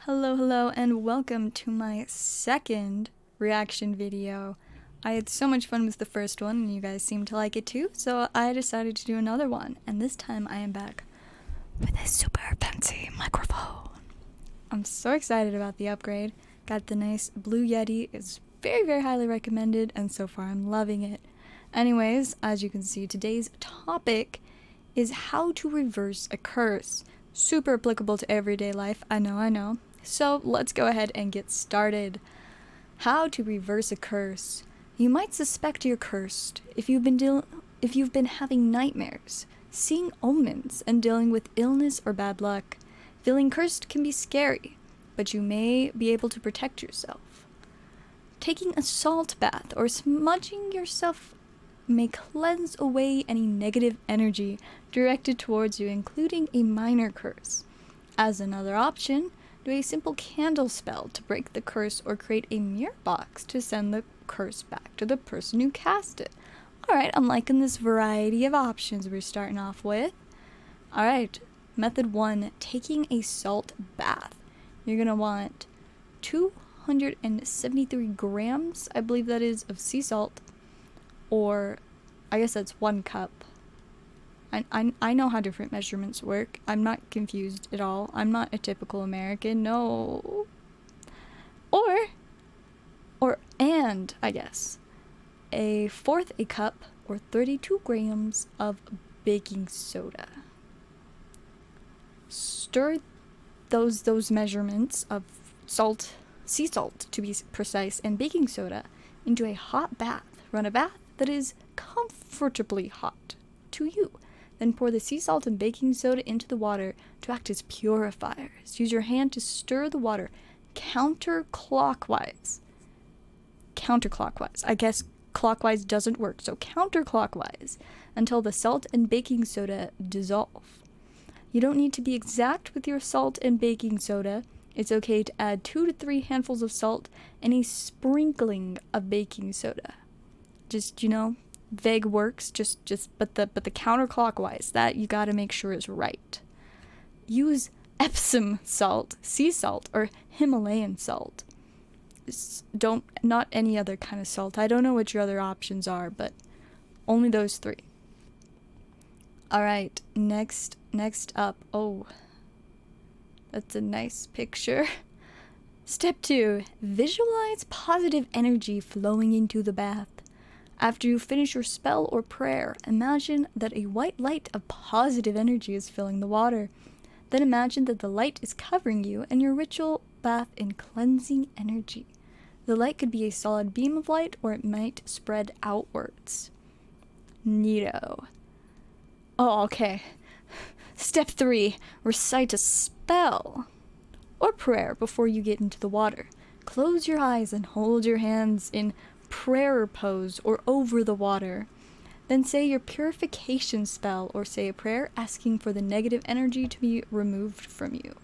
Hello, and welcome to my second reaction video. I had so much fun with the first one, and you guys seemed to like it too, so I decided to do another one, and this time I am back with a super fancy microphone. I'm so excited about the upgrade. Got the nice Blue Yeti. It's very highly recommended, and so far I'm loving it. Anyways, as you can see, today's topic is how to reverse a curse. Super applicable to everyday life, I know. So let's go ahead and get started. How to reverse a curse. You might suspect you're cursed if you've been having nightmares, seeing omens, and dealing with illness or bad luck. Feeling cursed can be scary, but you may be able to protect yourself. Taking a salt bath or smudging yourself may cleanse away any negative energy directed towards you, including a minor curse. As another option, do a simple candle spell to break the curse or create a mirror box to send the curse back to the person who cast it. Alright, I'm liking this variety of options we're starting off with. Alright, method 1, taking a salt bath. You're going to want 273 grams, I believe that is, of sea salt. Or, I guess that's 1 cup. I know how different measurements work. I'm not confused at all. I'm not a typical American, no. And, I guess, a cup, or 32 grams of baking soda. Stir those measurements of salt, sea salt to be precise, and baking soda into a hot bath. Run a bath that is comfortably hot to you. Then pour the sea salt and baking soda into the water to act as purifiers. Use your hand to stir the water counterclockwise. I guess clockwise doesn't work, so counterclockwise until the salt and baking soda dissolve. You don't need to be exact with your salt and baking soda. It's okay to add 2 to 3 handfuls of salt and a sprinkling of baking soda. Just, vague works, but the counterclockwise, that you gotta make sure is right. Use Epsom salt, sea salt, or Himalayan salt. Not any other kind of salt. I don't know what your other options are, but only those 3. Alright, next up. Oh, that's a nice picture. Step 2, visualize positive energy flowing into the bath. After you finish your spell or prayer, imagine that a white light of positive energy is filling the water. Then imagine that the light is covering you and your ritual bath in cleansing energy. The light could be a solid beam of light, or it might spread outwards. Neato. Oh, okay. Step 3, recite a spell or prayer before you get into the water. Close your eyes and hold your hands in prayer pose or over the water. Then say your purification spell or say a prayer asking for the negative energy to be removed from you.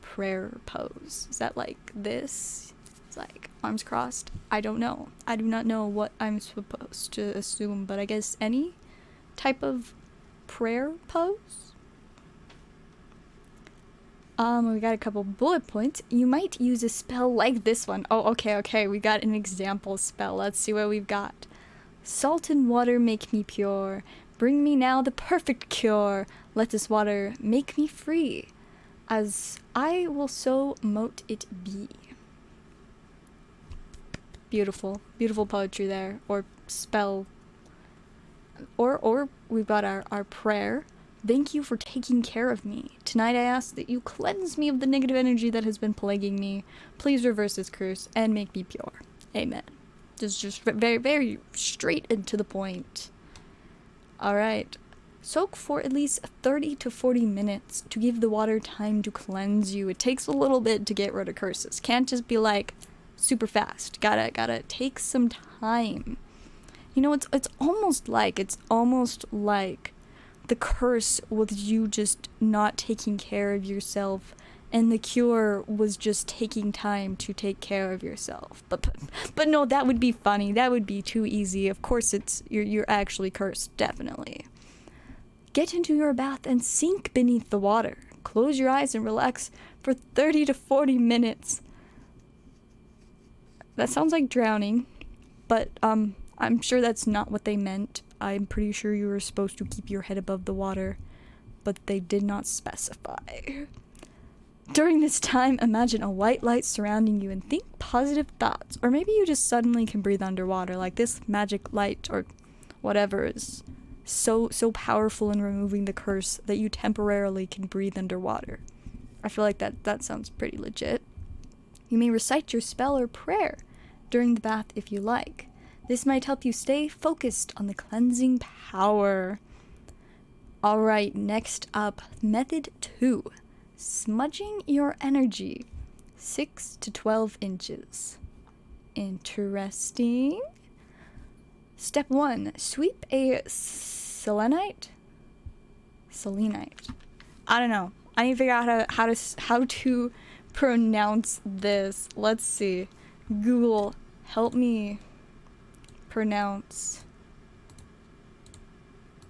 Prayer pose. Is that like this? It's like arms crossed? I don't know. I do not know what I'm supposed to assume, but I guess any type of prayer pose? We got a couple bullet points. You might use a spell like this one. Oh, okay. We got an example spell. Let's see what we've got. Salt and water make me pure. Bring me now the perfect cure. Let this water make me free. As I will so mote it be. Beautiful poetry there. Or spell. Or we've got our prayer. Thank you for taking care of me. Tonight I ask that you cleanse me of the negative energy that has been plaguing me. Please reverse this curse and make me pure. Amen. Just very straight and to the point. Alright. Soak for at least 30 to 40 minutes to give the water time to cleanse you. It takes a little bit to get rid of curses. Can't just be like super fast. Gotta take some time. It's almost like the curse was you just not taking care of yourself, and the cure was just taking time to take care of yourself. But no, that would be funny. That would be too easy. Of course, you're actually cursed, definitely. Get into your bath and sink beneath the water. Close your eyes and relax. for 30 to 40 minutes. That sounds like drowning, but I'm sure that's not what they meant. I'm pretty sure you were supposed to keep your head above the water, but they did not specify. During this time, imagine a white light surrounding you and think positive thoughts. Or maybe you just suddenly can breathe underwater, like this magic light or whatever is so powerful in removing the curse that you temporarily can breathe underwater. I feel like that sounds pretty legit. You may recite your spell or prayer during the bath if you like. This might help you stay focused on the cleansing power. Alright, next up, method 2. Smudging your energy. 6 to 12 inches. Interesting. Step 1. Sweep a selenite? Selenite. I don't know. I need to figure out how to pronounce this. Let's see. Google, help me pronounce.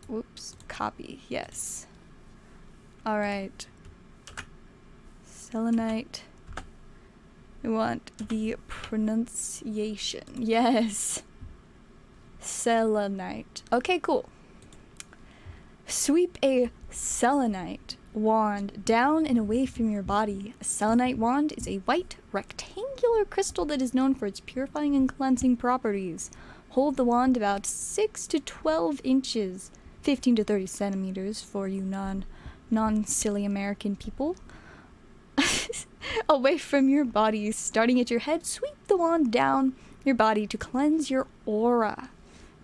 Whoops. Copy. Yes. Alright. Selenite. We want the pronunciation. Yes. Selenite. Okay, cool. Sweep a selenite wand down and away from your body. A selenite wand is a white, rectangular crystal that is known for its purifying and cleansing properties. Hold the wand about 6 to 12 inches, 15 to 30 centimeters for you non-silly American people, away from your body. Starting at your head, sweep the wand down your body to cleanse your aura.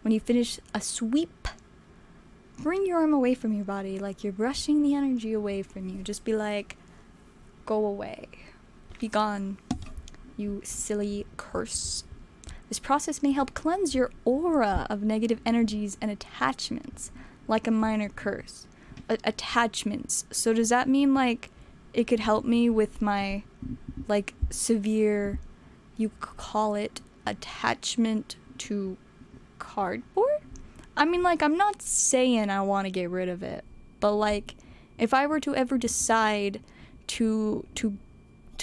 When you finish a sweep, bring your arm away from your body like you're brushing the energy away from you. Just be like, go away. Be gone, you silly curse. This process may help cleanse your aura of negative energies and attachments, like a minor curse. Attachments. So does that mean, like, it could help me with my, like, severe, you could call it, attachment to cardboard? I mean, like, I'm not saying I want to get rid of it, but, like, if I were to ever decide to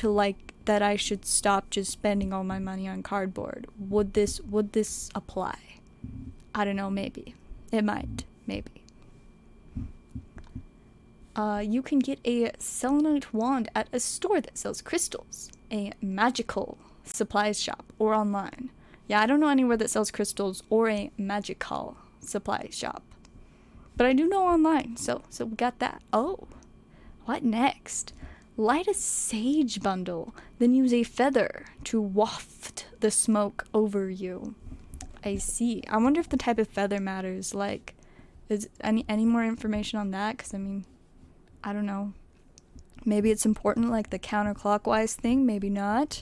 like, that I should stop just spending all my money on cardboard, would this apply? I don't know, maybe. It might, maybe. You can get a selenite wand at a store that sells crystals, a magical supplies shop, or online. Yeah, I don't know anywhere that sells crystals or a magical supply shop, but I do know online, so we got that. Oh, what next? Light a sage bundle, then use a feather to waft the smoke over you. I see. I wonder if the type of feather matters. Like, is any more information on that? Because I mean, I don't know. Maybe it's important, like the counterclockwise thing, maybe not.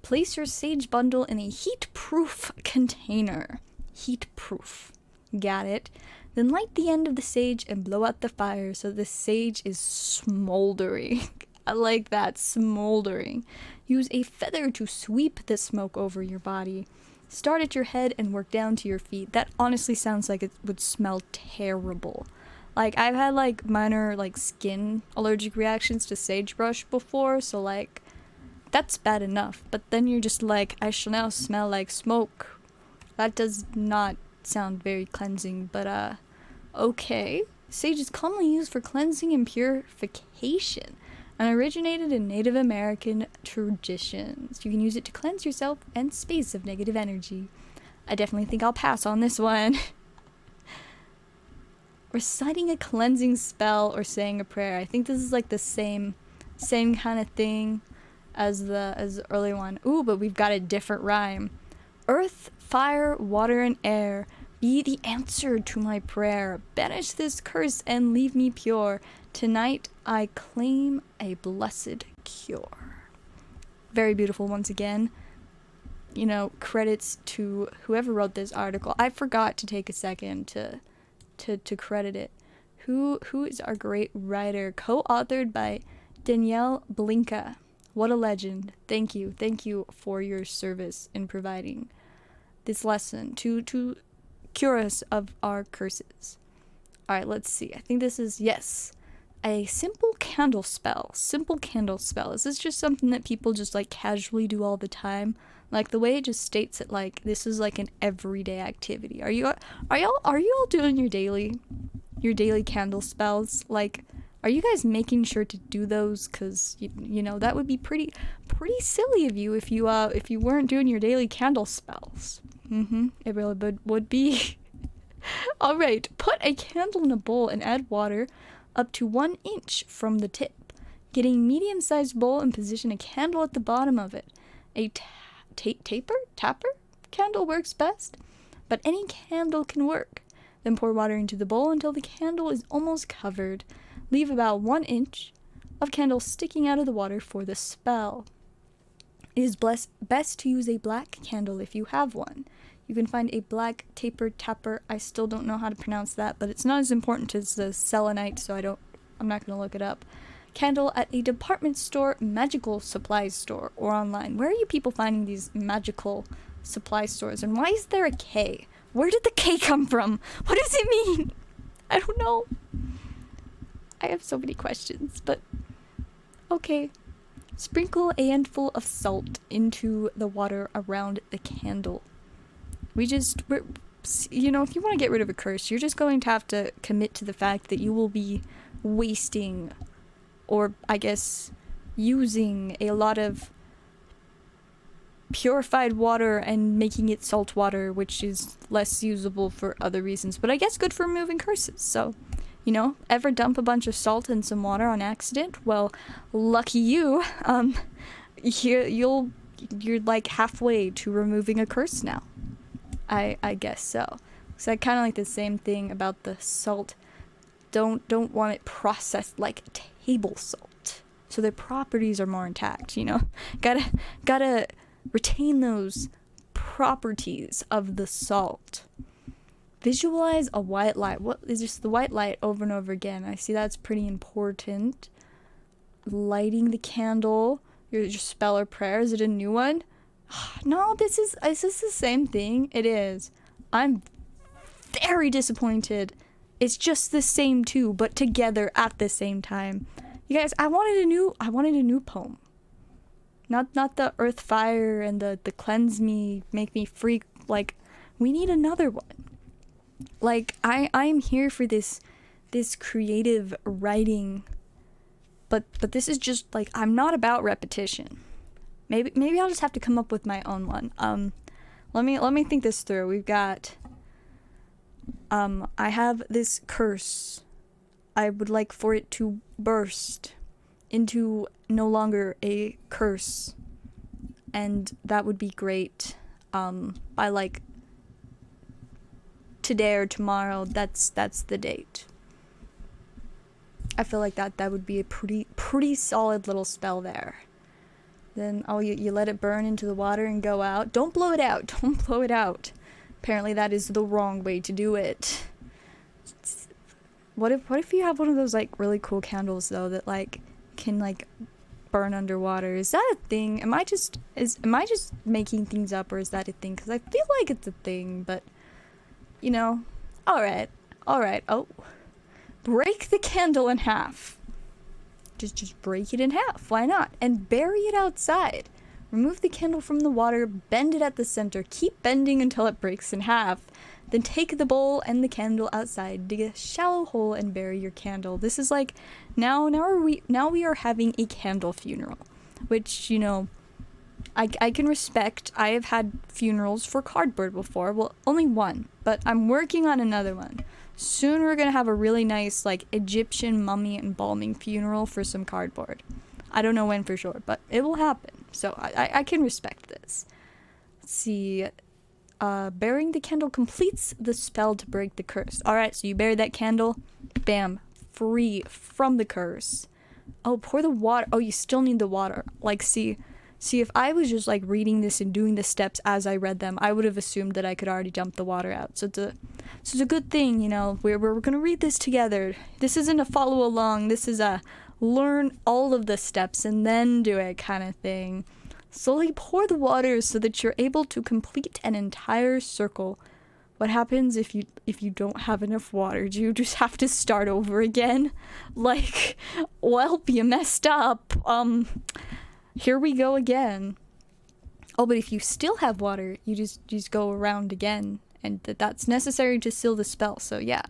Place your sage bundle in a heat-proof container. Heat-proof. Got it. Then light the end of the sage and blow out the fire so the sage is smoldering. I like that, smoldering. Use a feather to sweep the smoke over your body. Start at your head and work down to your feet. That honestly sounds like it would smell terrible. Like, I've had, like, minor, like, skin allergic reactions to sagebrush before, so, like, that's bad enough. But then you're just like, I shall now smell like smoke. That does not sound very cleansing, but, okay. Sage is commonly used for cleansing and purification, and originated in Native American traditions. You can use it to cleanse yourself and space of negative energy. I definitely think I'll pass on this one. Reciting a cleansing spell or saying a prayer. I think this is like the same kind of thing as the earlier one. Ooh, but we've got a different rhyme. Earth, fire, water, and air, be the answer to my prayer. Banish this curse and leave me pure. Tonight I claim a blessed cure. Very beautiful once again. You know, credits to whoever wrote this article. I forgot to take a second to credit it. Who is our great writer? Co-authored by Danielle Blinka. What a legend. Thank you for your service in providing this lesson to cure us of our curses. Alright, let's see. I think this is, yes, a simple candle spell. Simple candle spell. Is this just something that people just like casually do all the time? Like the way it just states it, like this is like an everyday activity. Are you all doing your daily candle spells? Like, are you guys making sure to do those? Cause you know that would be pretty silly of you if you weren't doing your daily candle spells. It really would be. All right, put a candle in a bowl and add water up to 1 inch from the tip. Get a medium-sized bowl and position a candle at the bottom of it. A tapper candle works best, but any candle can work. Then pour water into the bowl until the candle is almost covered. Leave about 1 inch of candle sticking out of the water for the spell. It is best to use a black candle if you have one. You can find a black tapper. I still don't know how to pronounce that, but it's not as important as the selenite, so I'm not going to look it up. Candle at a department store, magical supplies store, or online. Where are you people finding these magical supply stores? And why is there a K? Where did the K come from? What does it mean? I don't know. I have so many questions, but okay. Sprinkle a handful of salt into the water around the candle. If you want to get rid of a curse, you're just going to have to commit to the fact that you will be wasting, or I guess using, a lot of purified water and making it salt water, which is less usable for other reasons, but I guess good for removing curses. So, ever dump a bunch of salt in some water on accident? Well, lucky you. You're like halfway to removing a curse now. I guess so. So I kind of like the same thing about the salt. Don't want it processed like table salt, so their properties are more intact. Gotta retain those properties of the salt. Visualize a white light. What is just the white light over and over again? I see that's pretty important. Lighting the candle. Your spell or prayer. Is it a new one? No, is this the same thing? It is. I'm very disappointed. It's just the same two, but together at the same time. You guys, I wanted a new poem. Not the earth fire and the cleanse me, make me free. Like, we need another one. Like, I'm here for this creative writing, but this is just like, I'm not about repetition. Maybe I'll just have to come up with my own one. Let me think this through. We've got I have this curse. I would like for it to burst into no longer a curse. And that would be great. By like today or tomorrow, that's the date. I feel like that would be a pretty solid little spell there. Then, you let it burn into the water and go out. Don't blow it out. Don't blow it out. Apparently that is the wrong way to do it. What if you have one of those, like, really cool candles, though, that, like, can, like, burn underwater? Is that a thing? Am I just making things up, or is that a thing? Because I feel like it's a thing, but, Alright. Oh. Break the candle in half. Just break it in half. Why not? And bury it outside. Remove the candle from the water, bend it at the center, keep bending until it breaks in half. Then take the bowl and the candle outside, dig a shallow hole and bury your candle. This is like, now we are having a candle funeral, which, I can respect. I have had funerals for cardboard before. Well, only one, but I'm working on another one. Soon we're gonna have a really nice, like, Egyptian mummy embalming funeral for some cardboard. I don't know when for sure, but it will happen. So I can respect this. Let's see. Burying the candle completes the spell to break the curse. Alright, so you bury that candle. Bam. Free from the curse. Oh, pour the water. Oh, you still need the water. Like, see, if I was just, like, reading this and doing the steps as I read them, I would have assumed that I could already dump the water out. So it's a good thing, we're going to read this together. This isn't a follow along. This is a learn all of the steps and then do it kind of thing. Slowly pour the water so that you're able to complete an entire circle. What happens if you don't have enough water? Do you just have to start over again? Like, well, you messed up. Here we go again. Oh, but if you still have water, you just go around again, and that's necessary to seal the spell. So yeah,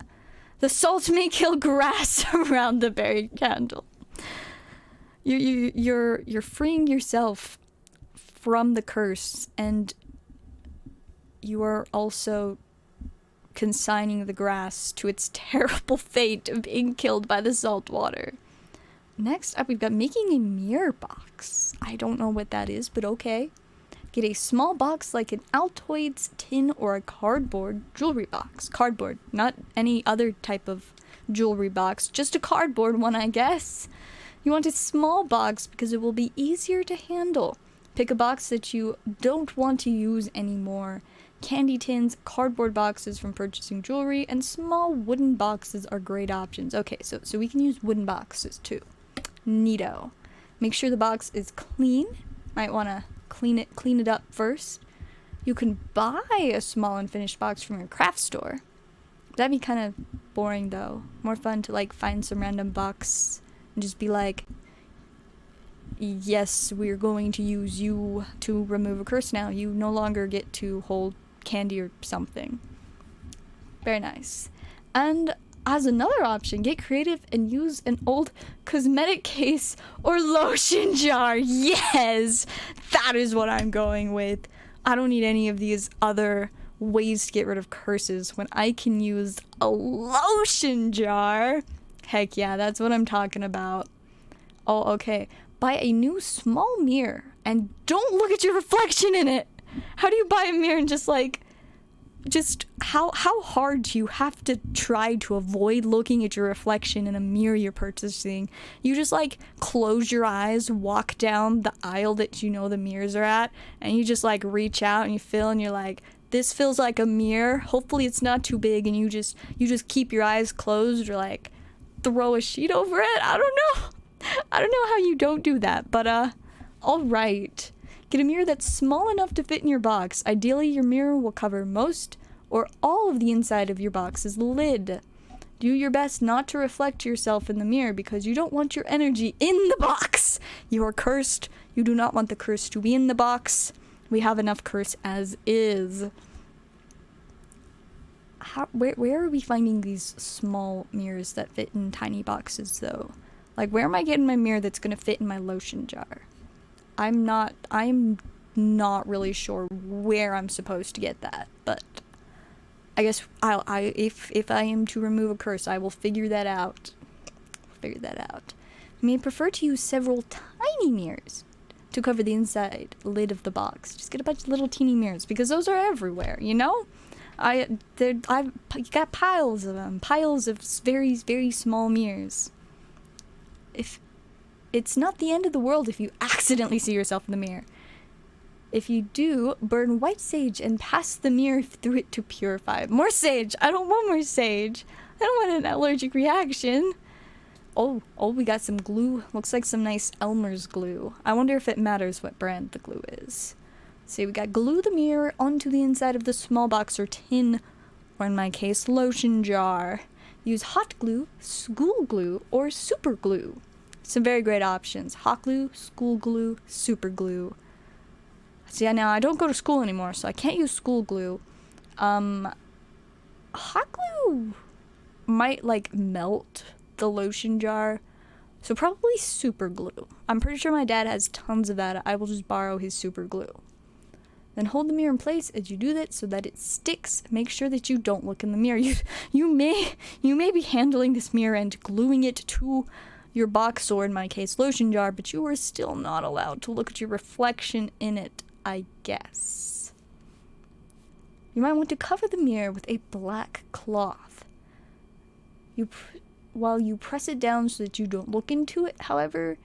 the salt may kill grass around the berry candle. You're freeing yourself from the curse, and you are also consigning the grass to its terrible fate of being killed by the salt water. Next up, we've got making a mirror box. I don't know what that is, but okay. Get a small box like an Altoids tin or a cardboard jewelry box. Cardboard, not any other type of jewelry box, just a cardboard one, I guess. You want a small box because it will be easier to handle. Pick a box that you don't want to use anymore. Candy tins, cardboard boxes from purchasing jewelry, and small wooden boxes are great options. Okay, so we can use wooden boxes too. Neato. Make sure the box is clean. Might want to clean it up first. You can buy a small unfinished box from your craft store. That'd be kind of boring though. More fun to like find some random box and just be like, yes, we're going to use you to remove a curse now. You no longer get to hold candy or something. Very nice. And as another option, get creative and use an old cosmetic case or lotion jar. Yes! That is what I'm going with. I don't need any of these other ways to get rid of curses when I can use a lotion jar. Heck yeah, that's what I'm talking about. Oh, okay. Buy a new small mirror and don't look at your reflection in it. How do you buy a mirror and just how hard do you have to try to avoid looking at your reflection in a mirror you're purchasing? You just like close your eyes, walk down the aisle that you know the mirrors are at, and you just like reach out and you feel and you're like, this feels like a mirror. Hopefully it's not too big, and you just keep your eyes closed or like throw a sheet over it. I don't know how you don't do that, but all right. Get a mirror that's small enough to fit in your box. Ideally, your mirror will cover most or all of the inside of your box's lid. Do your best not to reflect yourself in the mirror because you don't want your energy in the box. You are cursed. You do not want the curse to be in the box. We have enough curse as is. Where are we finding these small mirrors that fit in tiny boxes, though? Like, where am I getting my mirror that's going to fit in my lotion jar? I'm not really sure where I'm supposed to get that, but I guess if I am to remove a curse, I will figure that out. You may prefer to use several tiny mirrors to cover the inside lid of the box. Just get a bunch of little teeny mirrors because those are everywhere, you know? I've got piles of them, piles of very, very small mirrors. It's not the end of the world if you accidentally see yourself in the mirror. If you do, burn white sage and pass the mirror through it to purify. More sage! I don't want more sage! I don't want an allergic reaction! Oh, we got some glue. Looks like some nice Elmer's glue. I wonder if it matters what brand the glue is. See, we got glue the mirror onto the inside of the small box or tin, or in my case, lotion jar. Use hot glue, school glue, or super glue. Some very great options. Hot glue, school glue, super glue. See, now I don't go to school anymore, so I can't use school glue. Hot glue might, like, melt the lotion jar. So probably super glue. I'm pretty sure my dad has tons of that. I will just borrow his super glue. Then hold the mirror in place as you do that so that it sticks. Make sure that you don't look in the mirror. You may be handling this mirror and gluing it to your box, or in my case, lotion jar, but you are still not allowed to look at your reflection in it, I guess. You might want to cover the mirror with a black cloth. While you press it down so that you don't look into it, however,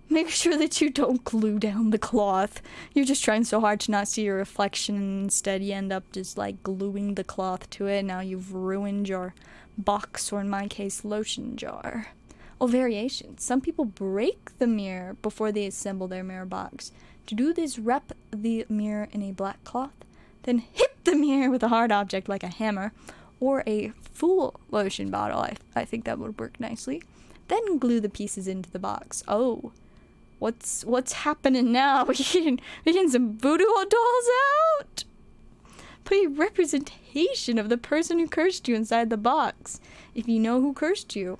make sure that you don't glue down the cloth. You're just trying so hard to not see your reflection, and instead you end up just like gluing the cloth to it. Now you've ruined your box, or in my case, lotion jar. Oh, variations. Some people break the mirror before they assemble their mirror box. To do this, wrap the mirror in a black cloth, then hit the mirror with a hard object like a hammer, or a full lotion bottle. I think that would work nicely. Then glue the pieces into the box. Oh, what's happening now? We getting some voodoo dolls out? Put a representation of the person who cursed you inside the box. If you know who cursed you,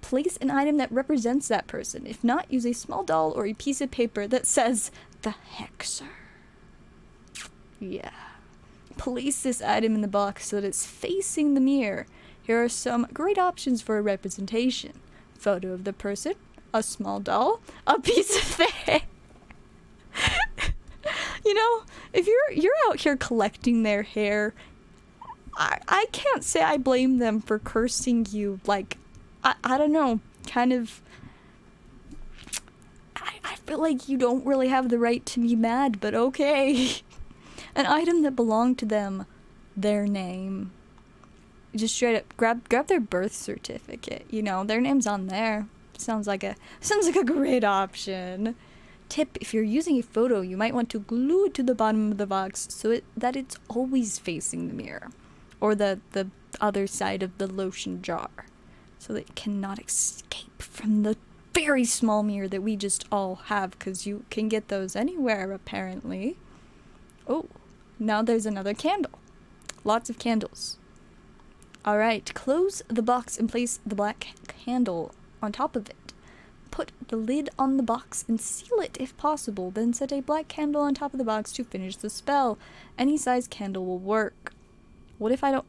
place an item that represents that person. If not, use a small doll or a piece of paper that says the Hexer. Yeah. Place this item in the box so that it's facing the mirror. Here are some great options for a representation. Photo of the person, a small doll, a piece of hair. You know, if you're out here collecting their hair, I can't say I blame them for cursing you. Like, I don't know, kind of, I feel like you don't really have the right to be mad, but okay. An item that belonged to them, their name. Just straight up grab their birth certificate, you know, their name's on there. Sounds like a great option. Tip, if you're using a photo, you might want to glue it to the bottom of the box so that it's always facing the mirror, or the other side of the lotion jar, so that it cannot escape from the very small mirror that we just all have, because you can get those anywhere, apparently. Oh, now there's another candle. Lots of candles. Alright, close the box and place the black candle on top of it. Put the lid on the box and seal it if possible, then set a black candle on top of the box to finish the spell. Any size candle will work. What if I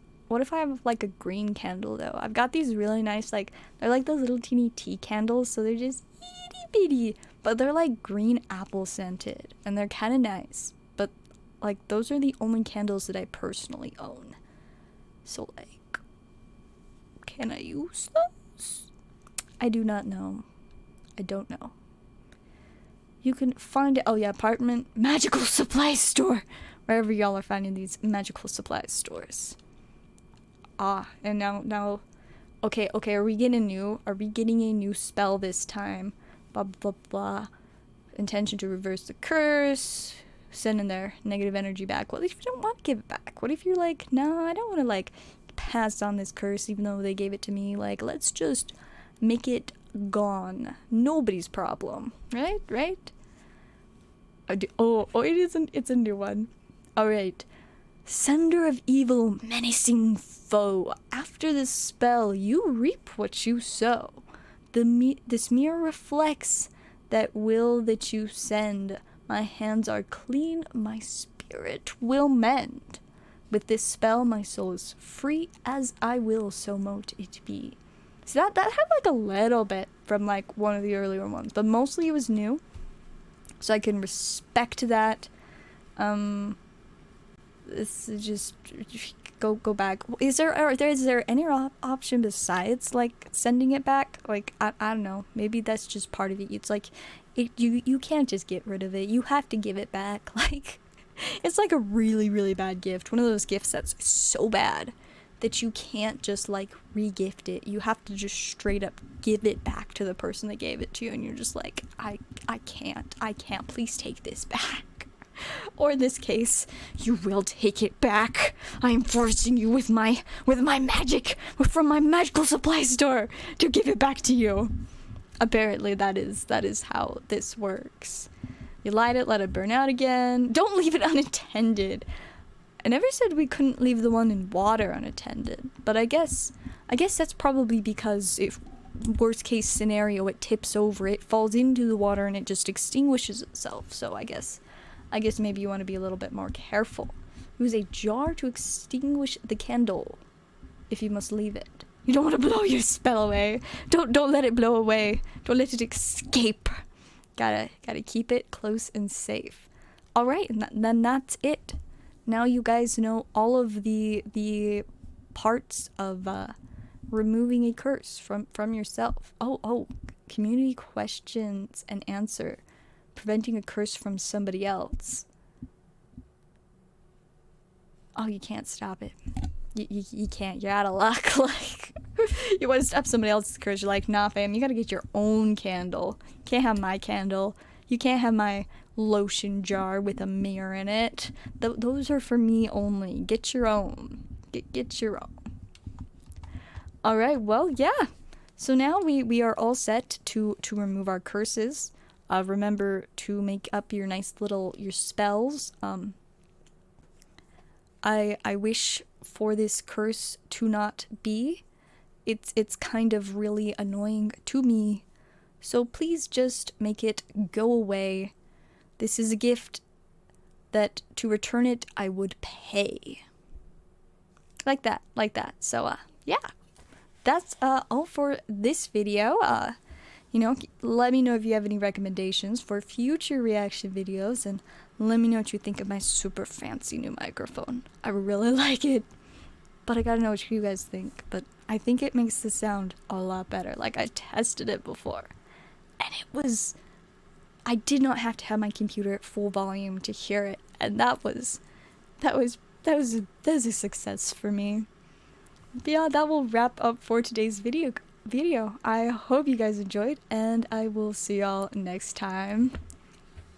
have like a green candle though? I've got these really nice, like, they're like those little teeny tea candles, so they're just itty bitty, but they're like green apple scented, and they're kind of nice, but like those are the only candles that I personally own. So like, can I use those? I do not know. I don't know. You can find it. Oh yeah, apartment magical supply store. Wherever y'all are finding these magical supply stores. Ah, and now, okay. Are we getting a new spell this time? Blah blah blah. Intention to reverse the curse. Sending their negative energy back. What if you don't want to give it back? What if you're like, no, I don't want to like pass on this curse even though they gave it to me. Like, let's just make it gone. Nobody's problem. Right? It's a new one. Alright. Sender of evil, menacing foe. After this spell, you reap what you sow. This mirror reflects that will that you send. My hands are clean, my spirit will mend. With this spell, my soul is free as I will, so mote it be. So that had like a little bit from like one of the earlier ones, but mostly it was new. So I can respect that. This is just go back. Is there any option besides like sending it back? Like I don't know. Maybe that's just part of it. It's like you can't just get rid of it. You have to give it back. Like it's like a really, really bad gift. One of those gifts that's so bad that you can't just like re-gift it. You have to just straight up give it back to the person that gave it to you, and you're just like, I can't, please take this back. Or in this case, you will take it back. I am forcing you with my magic from my magical supply store to give it back to you. Apparently that is how this works. You light it, let it burn out again. Don't leave it unattended. I never said we couldn't leave the one in water unattended, but I guess that's probably because if worst case scenario it tips over, it falls into the water and it just extinguishes itself. So I guess maybe you want to be a little bit more careful. Use a jar to extinguish the candle if you must leave it. You don't want to blow your spell away. Don't let it blow away. Don't let it escape. Gotta keep it close and safe. All right, and then that's it. Now you guys know all of the parts of removing a curse from yourself. Oh, community questions and answer. Preventing a curse from somebody else. Oh, you can't stop it. You can't. You're out of luck. Like, you want to stop somebody else's curse. You're like, nah, fam, you gotta get your own candle. You can't have my candle. You can't have my lotion jar with a mirror in it. Those are for me only. Get your own. Get your own. Alright, well, yeah. So now we are all set to remove our curses. Remember to make up your nice little, your spells. I wish for this curse to not be. It's kind of really annoying to me. So please just make it go away. This is a gift that to return it I would pay. Like that. So yeah. That's all for this video. You know, let me know if you have any recommendations for future reaction videos, and let me know what you think of my super fancy new microphone. I really like it, but I gotta know what you guys think. But I think it makes the sound a lot better. Like, I tested it before, and I did not have to have my computer at full volume to hear it, and that was a success for me. But yeah, that will wrap up for today's video. I hope you guys enjoyed, and I will see y'all next time.